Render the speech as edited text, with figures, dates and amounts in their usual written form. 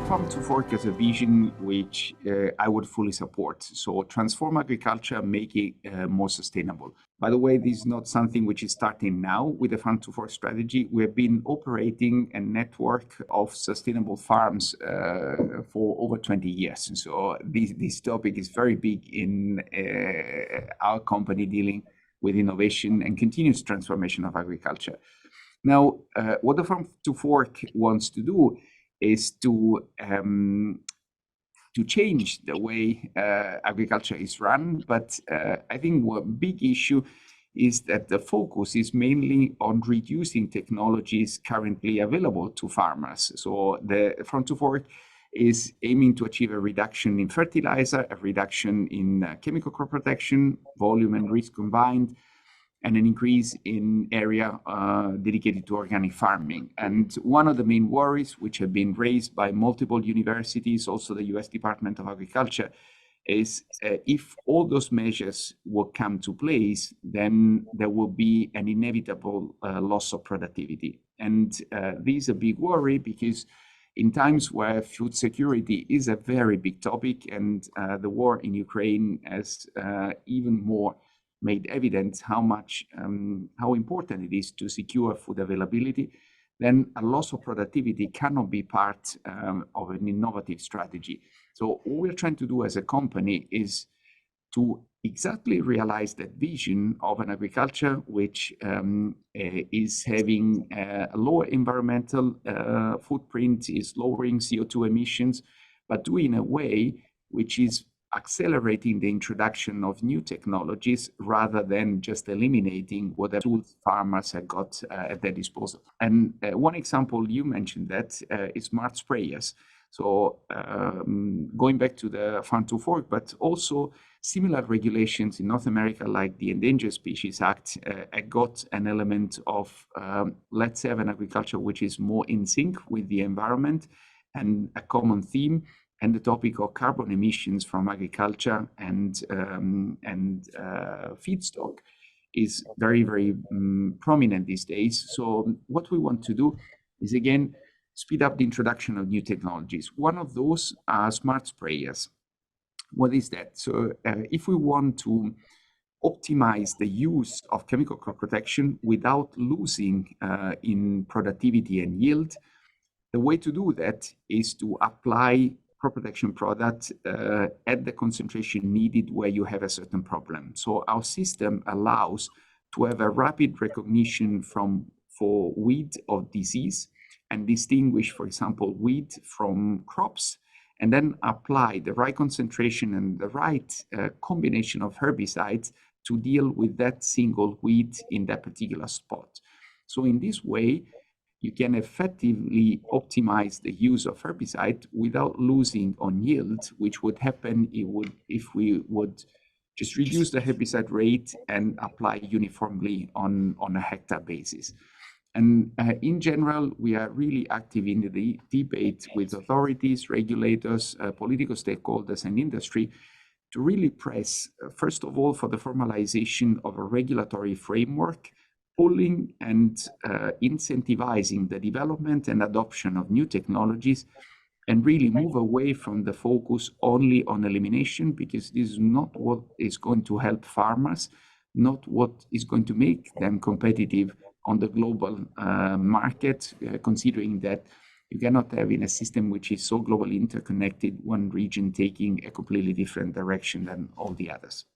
Farm to Fork as a vision which I would fully support. So transform agriculture, make it more sustainable. By the way, this is not something which is starting now with the Farm to Fork strategy. We have been operating a network of sustainable farms for over 20 years. So this topic is very big in our company dealing with innovation and continuous transformation of agriculture. Now, what the Farm to Fork wants to do is to change the way agriculture is run. But I think one big issue is that the focus is mainly on reducing technologies currently available to farmers. So the Farm to Fork is aiming to achieve a reduction in fertilizer, a reduction in chemical crop protection, volume and risk combined, and an increase in area dedicated to organic farming. And one of the main worries which have been raised by multiple universities, also the US Department of Agriculture, is if all those measures will come to place, then there will be an inevitable loss of productivity. And this is a big worry because in times where food security is a very big topic and the war in Ukraine has even more made evident how important it is to secure food availability, then a loss of productivity cannot be part of an innovative strategy. So what we're trying to do as a company is to exactly realize that vision of an agriculture which is having a lower environmental footprint, is lowering CO2 emissions, but doing in a way which is accelerating the introduction of new technologies rather than just eliminating what the tools farmers have got at their disposal. And one example you mentioned that is smart sprayers. So going back to the Farm to Fork, but also similar regulations in North America, like the Endangered Species Act, got an element of let's have an agriculture which is more in sync with the environment, and a common theme. And the topic of carbon emissions from agriculture and feedstock is very, very prominent these days. So what we want to do is, again, speed up the introduction of new technologies. One of those are smart sprayers. What is that? So if we want to optimize the use of chemical crop protection without losing in productivity and yield, the way to do that is to apply crop protection product at the concentration needed where you have a certain problem. So our system allows to have a rapid recognition for weed of disease and distinguish, for example, weed from crops, and then apply the right concentration and the right combination of herbicides to deal with that single weed in that particular spot. So in this way, you can effectively optimize the use of herbicide without losing on yield, which would happen if we would just reduce the herbicide rate and apply uniformly on a hectare basis. And in general, we are really active in the debate with authorities, regulators, political stakeholders, and industry to really press, first of all, for the formalization of a regulatory framework, pulling and incentivizing the development and adoption of new technologies, and really move away from the focus only on elimination, because this is not what is going to help farmers, not what is going to make them competitive on the global market, considering that you cannot have in a system which is so globally interconnected, one region taking a completely different direction than all the others.